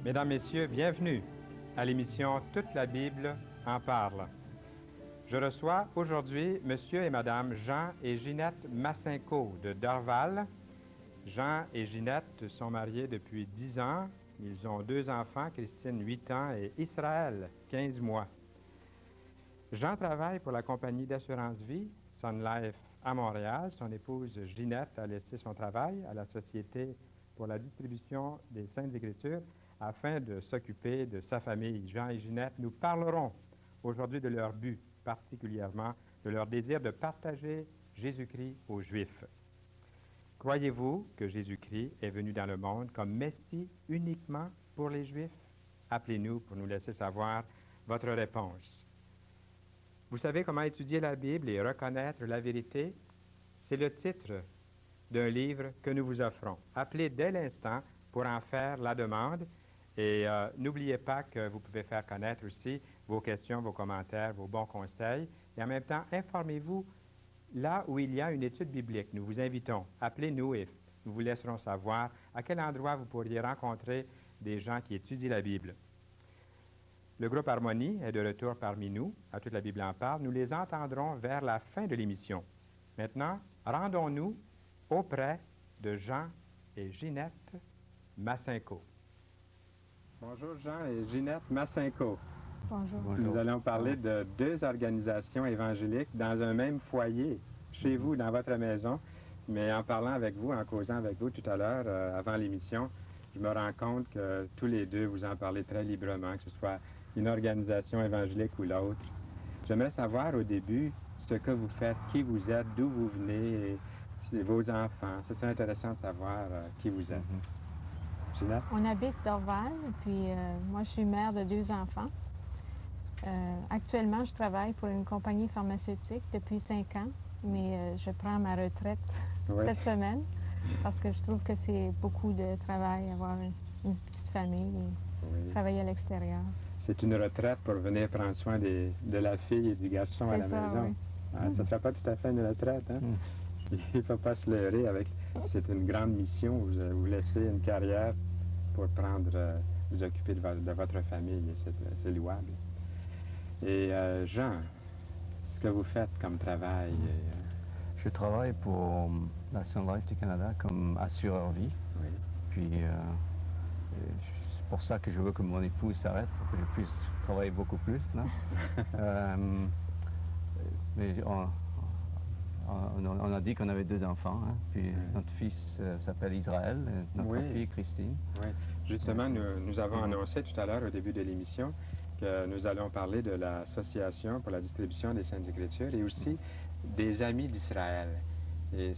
Mesdames, Messieurs, bienvenue à l'émission Toute la Bible en parle. Je reçois aujourd'hui Monsieur et Madame Jean et Ginette Massinco de Dorval. Jean et Ginette sont mariés depuis 10 ans. Ils ont 2 enfants, Christine, 8 ans, et Israël, 15 mois. Jean travaille pour la compagnie d'assurance vie Sun Life à Montréal. Son épouse Ginette a laissé son travail à la Société pour la distribution des Saintes Écritures afin de s'occuper de sa famille. Jean et Ginette nous parleront aujourd'hui de leur but, particulièrement de leur désir de partager Jésus-Christ aux Juifs. Croyez-vous que Jésus-Christ est venu dans le monde comme Messie uniquement pour les Juifs? Appelez-nous pour nous laisser savoir votre réponse. Vous savez comment étudier la Bible et reconnaître la vérité? C'est le titre d'un livre que nous vous offrons. Appelez dès l'instant pour en faire la demande et n'oubliez pas que vous pouvez faire connaître aussi vos questions, vos commentaires, vos bons conseils et en même temps, informez-vous là où il y a une étude biblique. Nous vous invitons. Appelez-nous et nous vous laisserons savoir à quel endroit vous pourriez rencontrer des gens qui étudient la Bible. Le groupe Harmonie est de retour parmi nous, à Toute la Bible en parle. Nous les entendrons vers la fin de l'émission. Maintenant, rendons-nous auprès de Jean et Ginette Massinco. Bonjour Jean et Ginette Massinco. Bonjour. Nous allons parler de 2 organisations évangéliques dans un même foyer, chez vous, dans votre maison. Mais en parlant avec vous, en causant avec vous tout à l'heure, avant l'émission, je me rends compte que tous les 2, vous en parlez très librement, que ce soit une organisation évangélique ou l'autre. J'aimerais savoir au début ce que vous faites, qui vous êtes, d'où vous venez, et vos enfants. Ce serait intéressant de savoir qui vous êtes. Ginette? On habite Dorval, puis moi je suis mère de 2 enfants. Actuellement, je travaille pour une compagnie pharmaceutique depuis 5 ans, mais je prends ma retraite cette semaine parce que je trouve que c'est beaucoup de travail, avoir une petite famille et travailler à l'extérieur. C'est une retraite pour venir prendre soin de la fille et du garçon à la maison. Oui. Ça ne sera pas tout à fait une retraite, hein? Il ne faut pas se leurrer avec... C'est une grande mission. Vous laissez une carrière pour vous occuper de votre famille. C'est louable. Et Jean, ce que vous faites comme travail? Je travaille pour la Sun Life du Canada comme assureur vie. Oui. Puis c'est pour ça que je veux que mon épouse s'arrête pour que je puisse travailler beaucoup plus. Mais on a dit qu'on avait 2 enfants. Hein, puis notre fils s'appelle Israël et notre fille Christine. Oui. Justement, nous avons annoncé tout à l'heure au début de l'émission que nous allons parler de l'Association pour la distribution des Saintes Écritures et aussi des Amis d'Israël. Et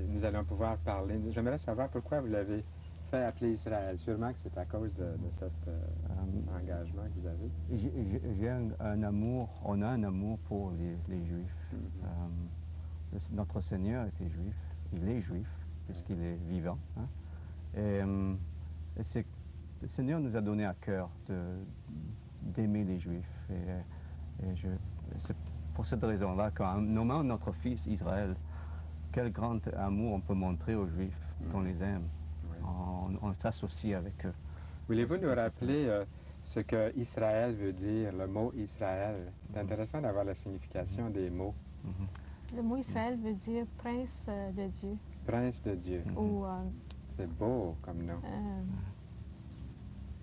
nous allons pouvoir parler... J'aimerais savoir pourquoi vous l'avez fait appeler Israël. Sûrement que c'est à cause de cet engagement que vous avez. J'ai un amour, on a un amour pour les Juifs. Notre Seigneur était juif, il est juif, puisqu'il est vivant. Hein. Et le Seigneur nous a donné à cœur d'aimer les Juifs. Et c'est pour cette raison-là qu'en nommant notre fils Israël, quel grand amour on peut montrer aux Juifs qu'on les aime. On s'associe avec eux. Voulez-vous nous rappeler ce que Israël veut dire, le mot Israël? C'est intéressant d'avoir la signification des mots. Le mot Israël veut dire prince de Dieu. Prince de Dieu. Ou c'est beau comme nom.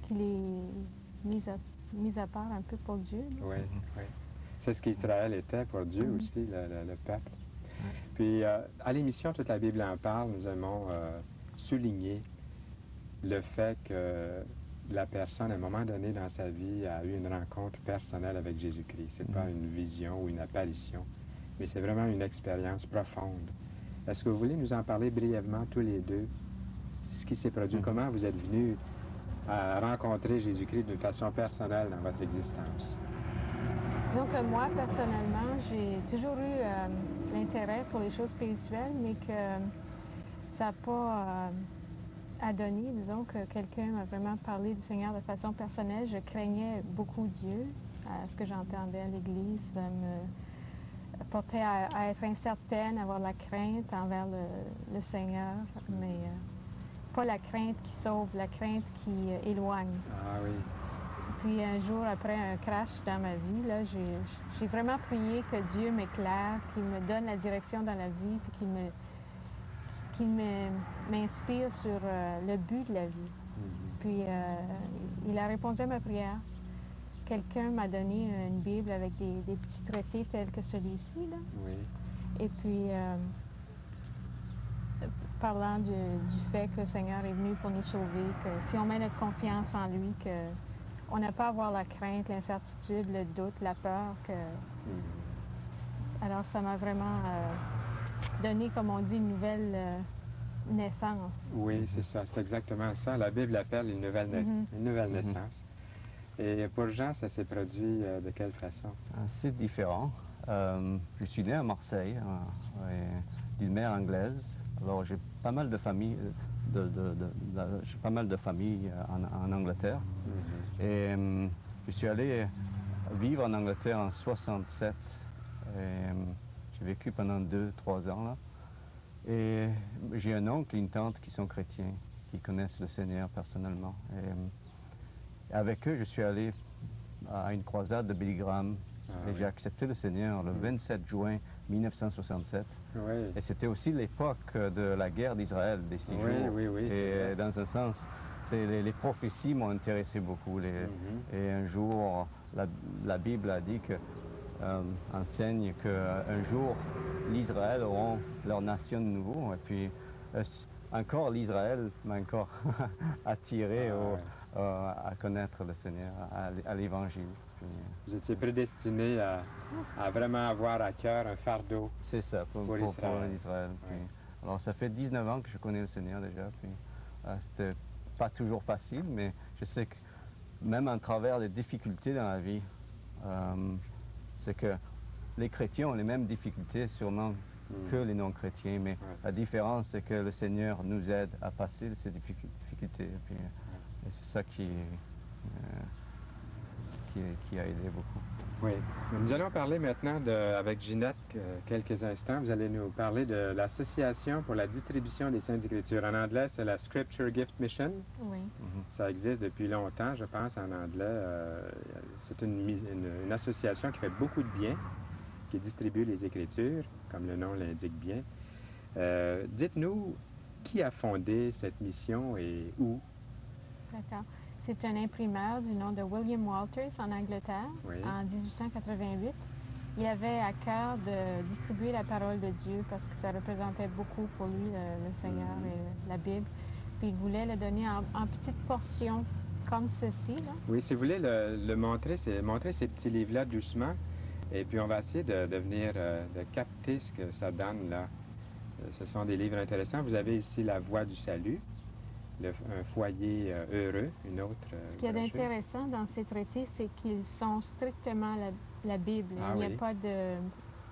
Qu'il est mis à part un peu pour Dieu. Oui, oui. C'est ce qu'Israël était pour Dieu aussi, le peuple. Puis, à l'émission Toute la Bible en parle, nous aimons souligner le fait que la personne, à un moment donné dans sa vie, a eu une rencontre personnelle avec Jésus-Christ. C'est pas une vision ou une apparition, mais c'est vraiment une expérience profonde. Est-ce que vous voulez nous en parler brièvement, tous les 2, ce qui s'est produit, comment vous êtes venus à rencontrer Jésus-Christ d'une façon personnelle dans votre existence? Disons que moi, personnellement, j'ai toujours eu l'intérêt pour les choses spirituelles, mais que ça n'a pas adonné. Disons que quelqu'un m'a vraiment parlé du Seigneur de façon personnelle. Je craignais beaucoup Dieu. Ce que j'entendais à l'Église me portait à être incertaine, à avoir de la crainte envers le Seigneur. Mais pas la crainte qui sauve, la crainte qui éloigne. Ah oui. Puis un jour, après un crash dans ma vie, là, j'ai vraiment prié que Dieu m'éclaire, qu'il me donne la direction dans la vie, puis m'inspire sur le but de la vie. Puis il a répondu à ma prière. Quelqu'un m'a donné une Bible avec des petits traités tels que celui-ci, là. Oui. Et puis, parlant du fait que le Seigneur est venu pour nous sauver, que si on met notre confiance en lui, qu'on n'a pas à avoir la crainte, l'incertitude, le doute, la peur. Alors, ça m'a vraiment donné, comme on dit, une nouvelle naissance. Oui, c'est ça. C'est exactement ça. La Bible appelle une nouvelle, une nouvelle naissance. Et pour Jean, ça s'est produit de quelle façon? C'est différent. Je suis né à Marseille, d'une mère anglaise. Alors j'ai pas mal de familles, j'ai pas mal de familles en Angleterre. Et je suis allé vivre en Angleterre en 67. J'ai vécu pendant 2-3 ans là. Et j'ai un oncle et une tante qui sont chrétiens, qui connaissent le Seigneur personnellement. Et avec eux, je suis allé à une croisade de Billy Graham. Et j'ai accepté le Seigneur le 27 juin 1967. Oui. Et c'était aussi l'époque de la guerre d'Israël, des 6 jours. Oui, Et dans un sens, les prophéties m'ont intéressé beaucoup. Et un jour, la Bible a dit que, enseigne qu'un jour, l'Israël auront leur nation de nouveau. Et puis, encore l'Israël m'a encore attiré à connaître le Seigneur, à l'Évangile. Vous étiez prédestiné à vraiment avoir à cœur un fardeau. C'est ça, pour Israël. Alors, ça fait 19 ans que je connais le Seigneur déjà. C'était pas toujours facile, mais je sais que même à travers les difficultés dans la vie, c'est que les chrétiens ont les mêmes difficultés sûrement que les non-chrétiens, mais la différence, c'est que le Seigneur nous aide à passer ces difficultés. Et c'est ça qui a aidé beaucoup. Oui. Nous allons parler maintenant avec Ginette quelques instants. Vous allez nous parler de l'Association pour la distribution des Saintes Écritures. En anglais, c'est la Scripture Gift Mission. Oui. Ça existe depuis longtemps, je pense, en anglais. C'est une association qui fait beaucoup de bien, qui distribue les Écritures, comme le nom l'indique bien. Dites-nous, qui a fondé cette mission et où? D'accord. C'est un imprimeur du nom de William Walters en Angleterre, en 1888. Il avait à cœur de distribuer la parole de Dieu parce que ça représentait beaucoup pour lui, le Seigneur et la Bible. Puis il voulait le donner en petites portions comme ceci, là. Oui, si vous voulez le montrer, c'est montrer ces petits livres-là doucement. Et puis on va essayer de capter ce que ça donne là. Ce sont des livres intéressants. Vous avez ici La Voie du Salut. Un foyer heureux, une autre... Ce qui est intéressant dans ces traités, c'est qu'ils sont strictement la Bible. Il n'y a pas de,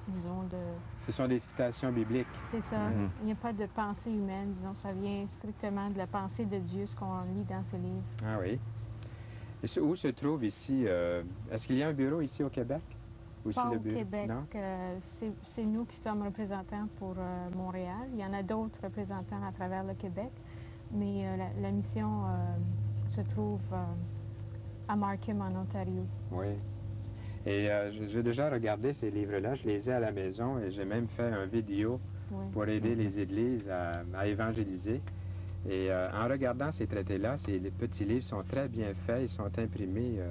disons, de... Ce sont des citations bibliques. C'est ça. Il n'y a pas de pensée humaine, disons. Ça vient strictement de la pensée de Dieu, ce qu'on lit dans ces livres. Ah oui. Et où se trouve ici... Est-ce qu'il y a un bureau ici au Québec? Pas au Québec. C'est nous qui sommes représentants pour Montréal. Il y en a d'autres représentants à travers le Québec. Mais la mission se trouve à Markham, en Ontario. Oui. Et j'ai déjà regardé ces livres-là. Je les ai à la maison et j'ai même fait une vidéo pour aider les églises à évangéliser. Et en regardant ces traités-là, les petits livres sont très bien faits. Ils sont imprimés.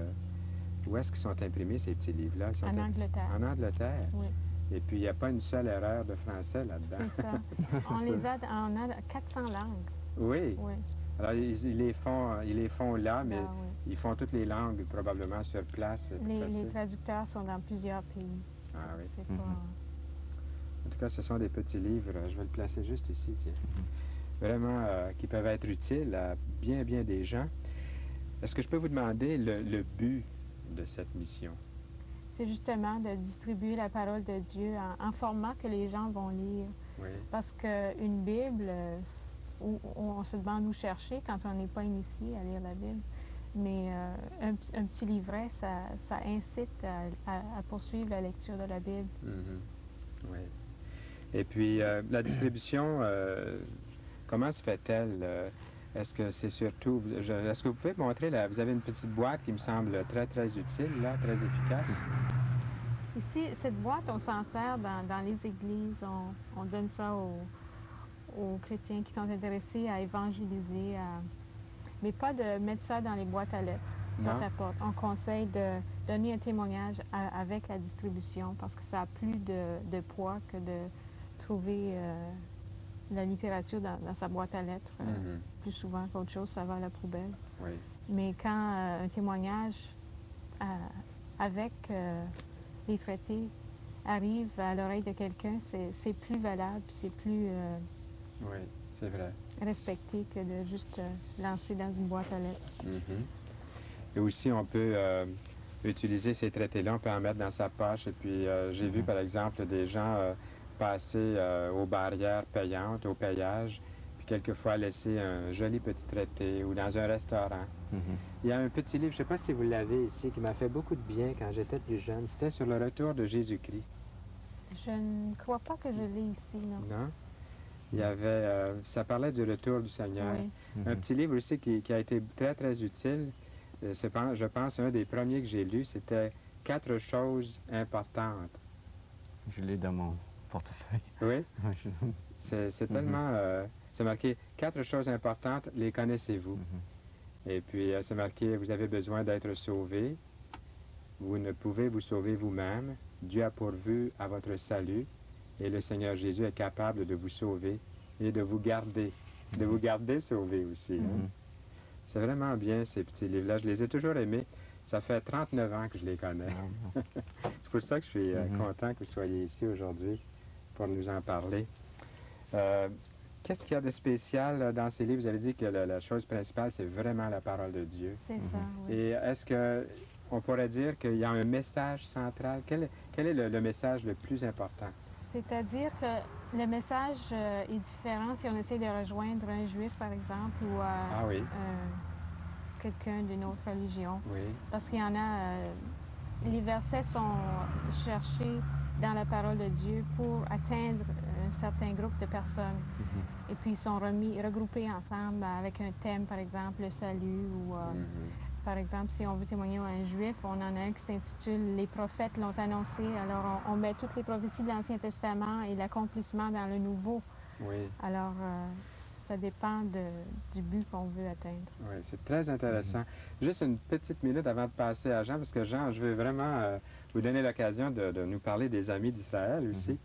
Où est-ce qu'ils sont imprimés, ces petits livres-là? En Angleterre. En Angleterre? Oui. Et puis, il n'y a pas une seule erreur de français là-dedans. C'est ça. On a 400 langues. Oui. Alors, ils les font là, mais ils font toutes les langues probablement sur place. Les traducteurs sont dans plusieurs pays. Ah oui. C'est pas... En tout cas, ce sont des petits livres. Je vais le placer juste ici, tiens. Vraiment, qui peuvent être utiles à bien des gens. Est-ce que je peux vous demander le but de cette mission? C'est justement de distribuer la parole de Dieu en format que les gens vont lire. Oui. Parce qu'une Bible... on se demande où chercher quand on n'est pas initié à lire la Bible. Mais un petit livret, ça incite à poursuivre la lecture de la Bible. Oui. Et puis, la distribution, comment se fait-elle? Est-ce que c'est surtout... Est-ce que vous pouvez montrer, vous avez une petite boîte qui me semble très, très utile, là, très efficace. Ici, cette boîte, on s'en sert dans les églises. On donne ça aux chrétiens qui sont intéressés à évangéliser, mais pas de mettre ça dans les boîtes à lettres, porte à porte. On conseille de donner un témoignage avec la distribution parce que ça a plus de poids que de trouver la littérature dans sa boîte à lettres. Plus souvent qu'autre chose, ça va à la poubelle. Oui. Mais quand un témoignage avec les traités arrive à l'oreille de quelqu'un, c'est plus valable, c'est plus Oui, c'est vrai. respecté que de juste lancer dans une boîte à lettres. Et aussi, on peut utiliser ces traités-là, on peut en mettre dans sa poche. Et puis, j'ai vu, par exemple, des gens passer aux barrières payantes, au payage, puis quelquefois laisser un joli petit traité ou dans un restaurant. Il y a un petit livre, je ne sais pas si vous l'avez ici, qui m'a fait beaucoup de bien quand j'étais plus jeune. C'était sur le retour de Jésus-Christ. Je ne crois pas que je l'ai ici, non. Non? Il y avait, ça parlait du retour du Seigneur. Oui. Un petit livre aussi qui a été très, très utile. Je pense un des premiers que j'ai lu, c'était « 4 choses importantes ». Je l'ai dans mon portefeuille. Oui? C'est tellement... c'est marqué « 4 choses importantes, les connaissez-vous ». Et puis, c'est marqué « Vous avez besoin d'être sauvé. Vous ne pouvez vous sauver vous-même. Dieu a pourvu à votre salut. Et le Seigneur Jésus est capable de vous sauver et de vous garder. De vous garder sauvé aussi. C'est vraiment bien, ces petits livres-là. Je les ai toujours aimés. Ça fait 39 ans que je les connais. C'est pour ça que je suis content que vous soyez ici aujourd'hui pour nous en parler. Qu'est-ce qu'il y a de spécial dans ces livres? Vous avez dit que la chose principale, c'est vraiment la parole de Dieu. C'est ça, oui. Et est-ce qu'on pourrait dire qu'il y a un message central? Quel est le message le plus important? C'est-à-dire que le message est différent si on essaie de rejoindre un juif, par exemple, ou quelqu'un d'une autre religion. Oui. Parce qu'il y en a... les versets sont cherchés dans la parole de Dieu pour atteindre un certain groupe de personnes. Et puis ils sont regroupés ensemble avec un thème, par exemple, le salut ou... Par exemple, si on veut témoigner à un juif, on en a un qui s'intitule « Les prophètes l'ont annoncé ». Alors, on met toutes les prophéties de l'Ancien Testament et l'accomplissement dans le Nouveau. Oui. Alors, ça dépend du but qu'on veut atteindre. Oui, c'est très intéressant. Juste une petite minute avant de passer à Jean, parce que Jean, je veux vraiment vous donner l'occasion de nous parler des Amis d'Israël aussi.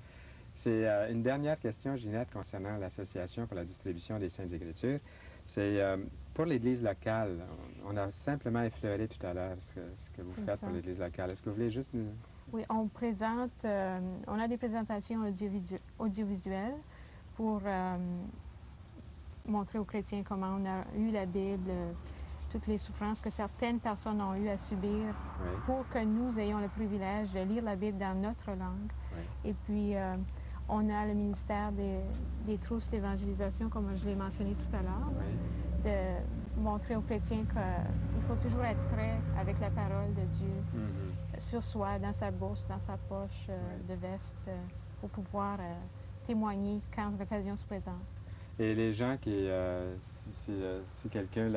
C'est une dernière question, Ginette, concernant l'Association pour la distribution des Saintes Écritures. C'est pour l'Église locale. On a simplement effleuré tout à l'heure ce que vous faites pour l'Église locale. Est-ce que vous voulez juste nous... Oui, on présente, on a des présentations audiovisuelles pour montrer aux chrétiens comment on a eu la Bible, toutes les souffrances que certaines personnes ont eu à subir pour que nous ayons le privilège de lire la Bible dans notre langue. Et puis, on a le ministère des trousses d'évangélisation, comme je l'ai mentionné tout à l'heure, de montrer aux chrétiens qu'il faut toujours être prêt avec la parole de Dieu sur soi, dans sa bourse, dans sa poche de veste, pour pouvoir témoigner quand l'occasion se présente. Et les gens qui, si quelqu'un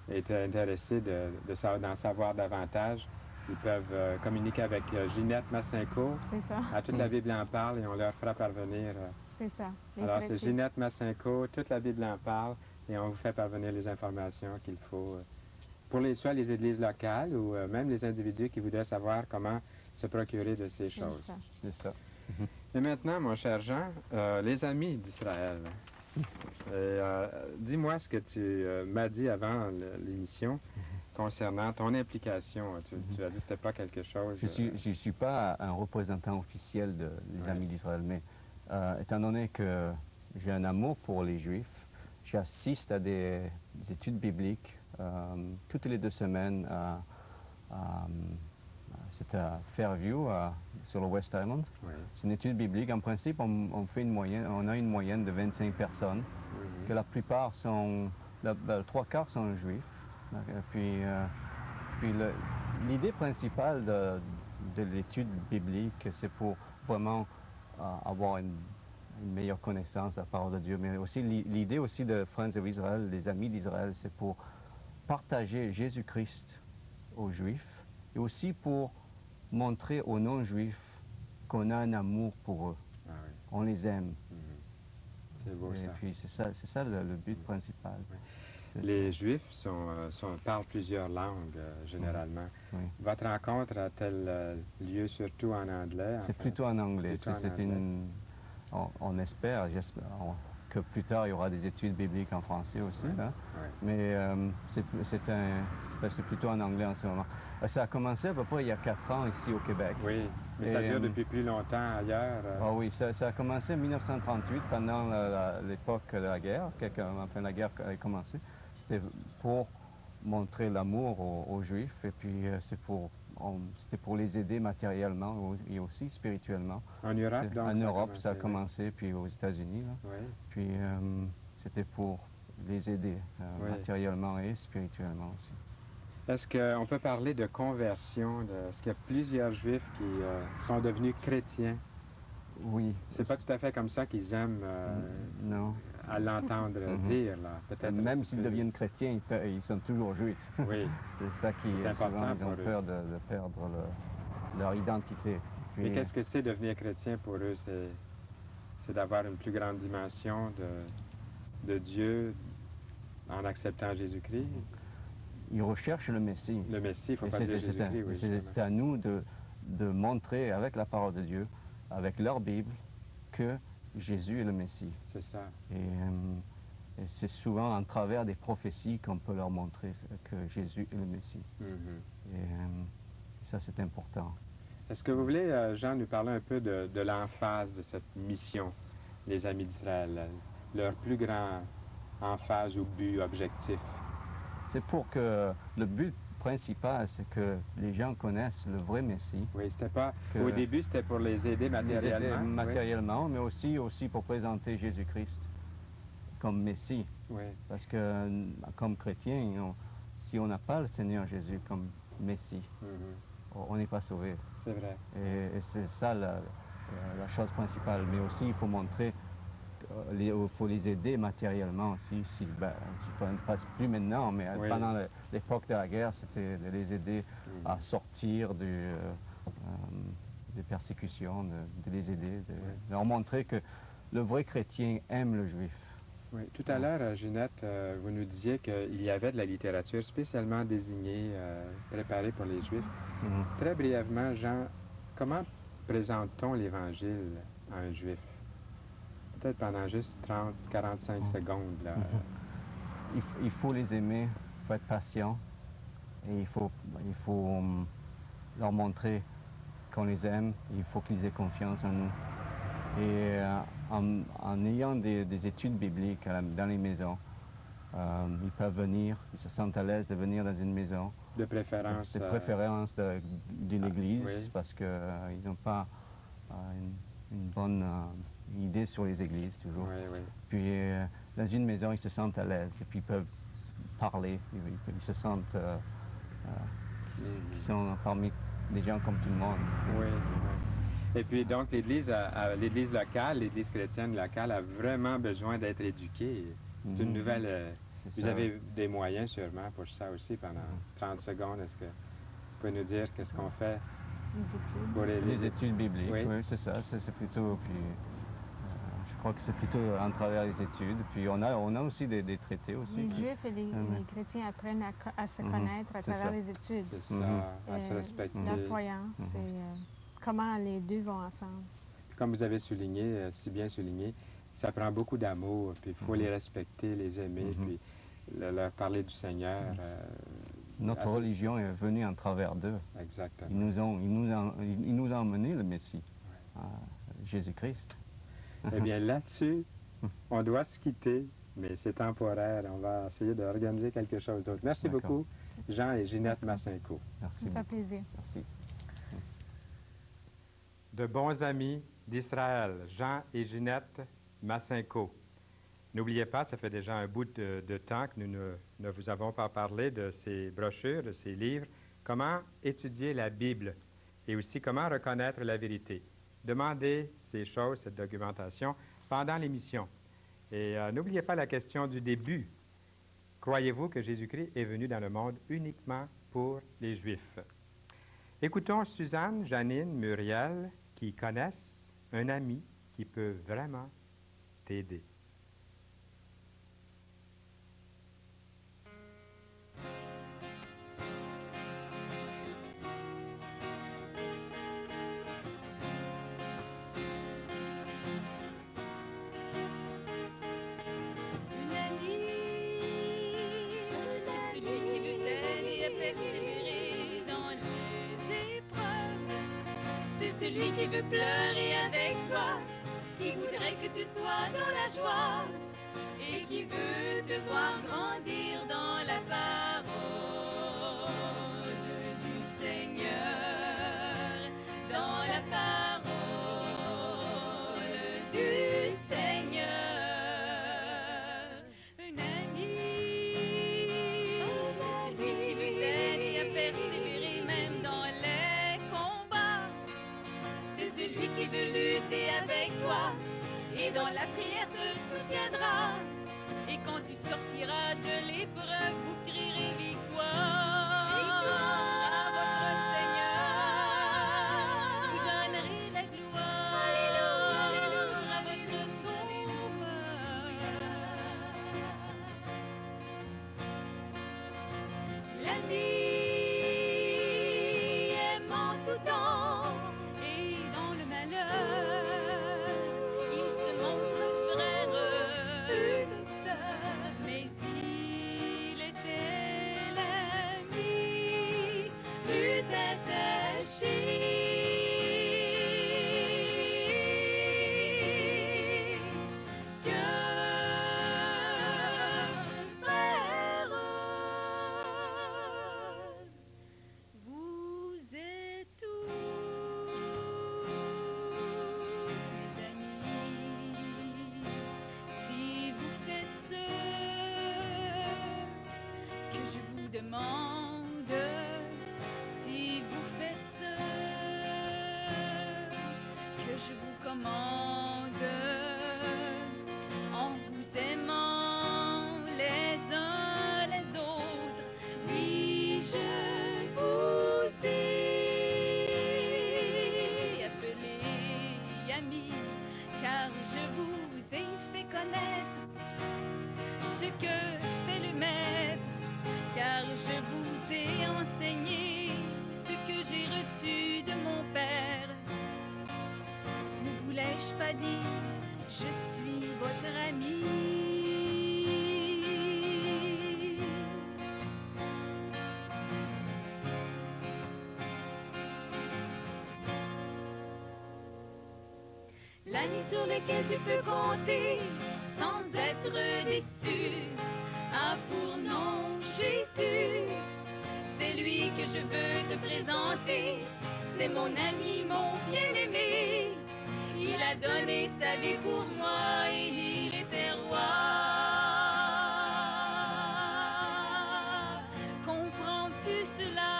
est intéressé d'en savoir davantage, ils peuvent communiquer avec Ginette Massincourt. C'est ça. À Toute la Bible en parle et on leur fera parvenir. C'est ça. Alors, c'est Ginette Massincourt, Toute la Bible en parle et on vous fait parvenir les informations qu'il faut pour soit les églises locales ou même les individus qui voudraient savoir comment se procurer de ces choses. C'est ça. Et maintenant, mon cher Jean, les Amis d'Israël. Dis-moi ce que tu m'as dit avant l'émission concernant ton implication. Tu as dit que ce n'était pas quelque chose... Je ne suis pas un représentant officiel des Amis d'Israël, mais étant donné que j'ai un amour pour les Juifs, j'assiste à des études bibliques toutes les 2 semaines. C'est à Fairview, sur le West Island. C'est une étude biblique. En principe, on a une moyenne de 25 personnes, que la plupart sont, le 3/4 sont juifs. Puis l'idée principale de l'étude biblique, c'est pour vraiment avoir une meilleure connaissance de la parole de Dieu. Mais aussi l'idée aussi de Friends of Israel, les amis d'Israël, c'est pour partager Jésus-Christ aux Juifs et aussi pour montrer aux non-Juifs qu'on a un amour pour eux. Ah oui. On les aime. C'est beau Et ça. puis c'est ça le but principal. Oui. C'est Les ça. Juifs parlent plusieurs langues, généralement. Oui. Votre rencontre a-t-elle lieu surtout en anglais? C'est plutôt en anglais. Plutôt en C'est anglais. on espère, que plus tard il y aura des études bibliques en français aussi. Oui. Hein. Oui. Mais c'est plutôt en anglais en ce moment. Ça a commencé à peu près il y a 4 ans ici au Québec. Oui, mais ça Et, dure depuis plus longtemps ailleurs. Ah oui, ça a commencé en 1938, pendant l'époque de la guerre, enfin la guerre a commencé. C'était pour montrer l'amour aux Juifs, et puis c'était pour les aider matériellement et aussi spirituellement. En Europe, donc? En Europe, ça a oui. commencé, puis aux États-Unis. Là. Oui. Puis c'était pour les aider Oui. matériellement et spirituellement aussi. Est-ce qu'on peut parler de conversion? Est-ce qu'il y a plusieurs Juifs qui sont devenus chrétiens? Oui. C'est pas tout à fait comme ça qu'ils aiment Non. à l'entendre dire, là. Peut-être. Même s'ils deviennent chrétiens, ils sont toujours juifs. Oui. C'est ça qui C'est souvent important ils ont pour eux. peur de perdre leur identité. Puis, Mais qu'est-ce que c'est devenir chrétien pour eux? C'est d'avoir une plus grande dimension de Dieu en acceptant Jésus-Christ? ils recherchent le Messie. Le Messie, il ne faut Et pas dire Jésus-Christ, oui. c'est à nous de montrer avec la parole de Dieu, avec leur Bible, que Jésus est le Messie. C'est ça. Et c'est souvent en travers des prophéties qu'on peut leur montrer que Jésus est le Messie. Mhm. Et ça, c'est important. Est-ce que vous voulez, Jean, nous parler un peu de l'emphase de cette mission, les Amis d'Israël, leur plus grand emphase ou but, objectif? C'est pour que le but principal, c'est que les gens connaissent le vrai Messie. Oui, c'était pas. Que- Au début, c'était pour les aider matériellement. Les aider oui. matériellement, mais aussi pour présenter Jésus-Christ comme Messie. Oui, Parce que, comme chrétiens, si on n'a pas le Seigneur Jésus comme Messie, mhm. on n'est pas sauvé. C'est vrai. Et c'est ça la chose principale. Mais aussi, il faut montrer, il faut les aider matériellement aussi. Je ne passe plus maintenant, mais Oui. pendant l'époque de la guerre, c'était de les aider Mhm. à sortir des persécutions, de les aider, de leur montrer que le vrai chrétien aime le juif. Oui. Tout à l'heure, Ginette, vous nous disiez qu'il y avait de la littérature spécialement désignée, préparée pour les Juifs. Mhm. Très brièvement, Jean, comment présente-t-on l'Évangile à un Juif? Peut-être pendant juste 30, 45 secondes. Là. Il faut les aimer, il faut être patient, et il faut leur montrer qu'on les aime, il faut qu'ils aient confiance en nous. Et en ayant des études bibliques dans les maisons, ils peuvent venir, ils se sentent à l'aise de venir dans une maison, De préférence. de préférence d'une église, oui. parce qu'ils n'ont pas une bonne idée sur les églises toujours. Oui, oui. Puis dans une maison, ils se sentent à l'aise et puis ils peuvent parler, ils se sentent qu'ils sont parmi des gens comme tout le monde. Oui, oui. Et puis donc l'Église locale, l'Église chrétienne locale a vraiment besoin d'être éduquée. C'est une nouvelle... C'est vous ça. avez des moyens sûrement pour ça aussi pendant 30 secondes. Est-ce que vous pouvez nous dire qu'est-ce qu'on fait Les études. pour Les études bibliques, Oui. oui, c'est ça. C'est plutôt... Puis, je crois que c'est plutôt en travers les études. Puis on a aussi des traités aussi. Les qui- Juifs et les chrétiens apprennent à se connaître à c'est travers ça. les études. C'est ça, Mhm. à se respecter. La croyance et comment les deux vont ensemble. Comme vous avez souligné, si bien souligné, ça prend beaucoup d'amour, puis il faut les respecter, les aimer, Mhm. puis leur parler du Seigneur. Notre assez- religion est venue en travers d'eux. Exactement. Ils nous ont emmené le Messie, Jésus-Christ. Eh bien, là-dessus, on doit se quitter, mais c'est temporaire. On va essayer d'organiser quelque chose d'autre. Merci D'accord. beaucoup, Jean et Ginette Massinco. Merci Ça me fait beaucoup. plaisir. Merci. De bons amis d'Israël, Jean et Ginette Massinco. N'oubliez pas, ça fait déjà un bout de temps que nous ne vous avons pas parlé de ces brochures, de ces livres, comment étudier la Bible et aussi comment reconnaître la vérité. Demandez ces choses, cette documentation pendant l'émission. Et n'oubliez pas la question du début. Croyez-vous que Jésus-Christ est venu dans le monde uniquement pour les Juifs? Écoutons Suzanne, Janine, Muriel, qui connaissent un ami qui peut vraiment t'aider. Celui qui veut pleurer avec toi, qui voudrait que tu sois dans la joie et qui veut te voir grandir dans la parole du Seigneur, dans la parole du Seigneur. Un ami, c'est celui qui veut t'aider à persévérer même dans les combats. C'est celui qui veut lutter avec toi et dans la prière te soutiendra. Et quand tu sortiras de l'épreuve, vous crierez victoire. Victoire à votre Seigneur. Vous donnerez la gloire. Alléluia, à votre Sauveur. L'ami aime en tout temps. Dans le malheur, il se montre frère, une sœur, mais il était l'ami plus attaché. Que frère, vous êtes tous mes amis, si vous faites ce que je vous demande, si vous faites ce que je vous commande, en vous aimant les uns les autres, oui, je vous ai appelés amis, car je vous ai fait connaître ce que fait le maître, car je vous ai enseigné ce que j'ai reçu de mon Père. Ne vous l'ai-je pas dit, je suis votre ami. L'ami sur lequel tu peux compter sans être déçu a pour nom Jésus. C'est lui que je veux te présenter. C'est mon ami, mon bien-aimé. Il a donné sa vie pour moi et il était roi. Comprends-tu cela?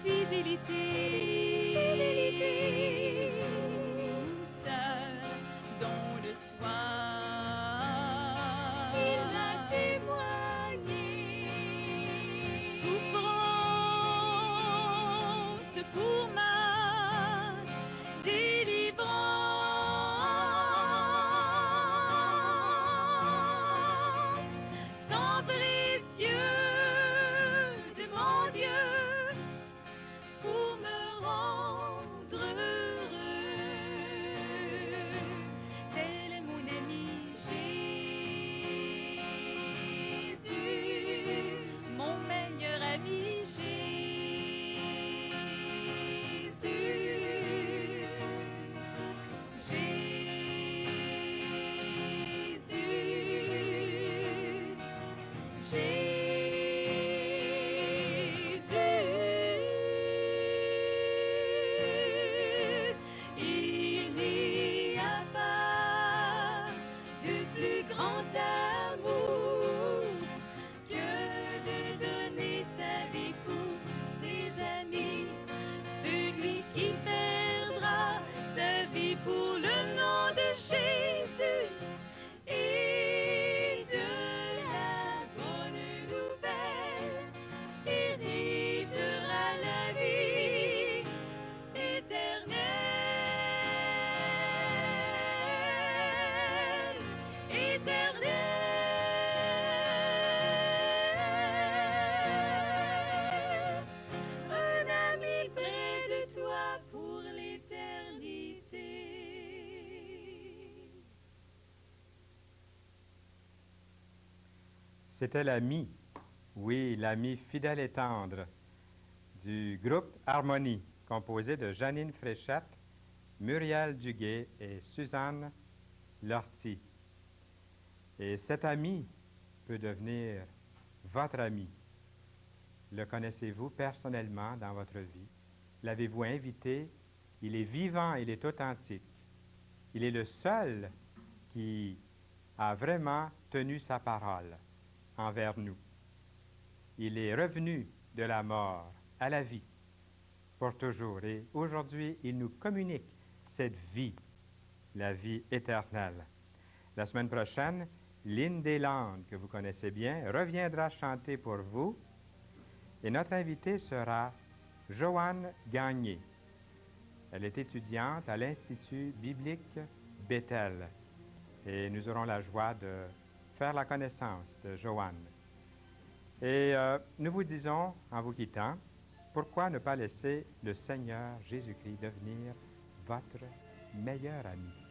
Fidélité, douceur, dont le soir il m'a témoigné. Souffrance C'était l'ami, oui, l'ami fidèle et tendre du groupe Harmonie, composé de Janine Fréchette, Muriel Duguay et Suzanne Lortie. Et cet ami peut devenir votre ami. Le connaissez-vous personnellement dans votre vie? L'avez-vous invité? Il est vivant, il est authentique. Il est le seul qui a vraiment tenu sa parole envers nous. Il est revenu de la mort à la vie pour toujours. Et aujourd'hui, il nous communique cette vie, la vie éternelle. La semaine prochaine, Lynn Deslandes, que vous connaissez bien, reviendra chanter pour vous. Et notre invitée sera Joanne Gagné. Elle est étudiante à l'Institut biblique Bethel. Et nous aurons la joie de faire la connaissance de Joanne. Et nous vous disons, en vous quittant, pourquoi ne pas laisser le Seigneur Jésus-Christ devenir votre meilleur ami?